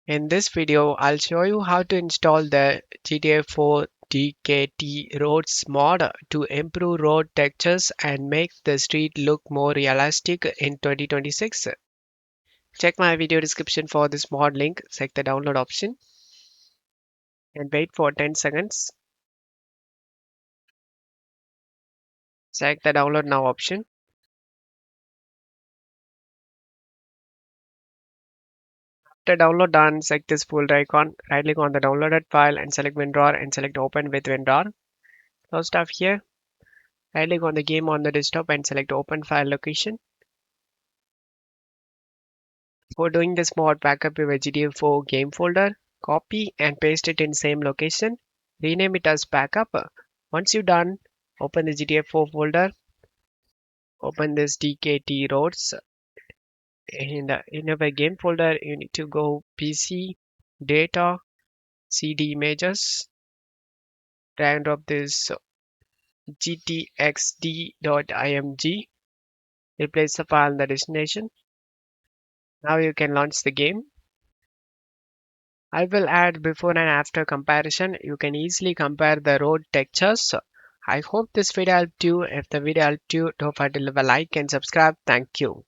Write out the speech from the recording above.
In this video, I'll show you how to install the GTA 4 DKT roads mod to improve road textures and make the street look more realistic in 2026. Check my video description for this mod link, select the download option and wait for 10 seconds. Select the download now option. After download done, select this folder icon, right click on the downloaded file and select WinRAR and select open with WinRAR. Close stuff here. Right click on the game on the desktop and select open file location. For doing this mod, backup your GTA 4 game folder, copy and paste it in same location. Rename it as backup. Once you're done, open the GTA 4 folder, open this DKT roads. In our game folder, you need to go PC, data, CD images, drag and drop this gtxd.img, replace the file in the destination. Now you can launch the game. I will add before and after comparison. You can easily compare the road textures. I hope this video helped you. If the video helped you, don't forget to leave a like and subscribe. Thank you.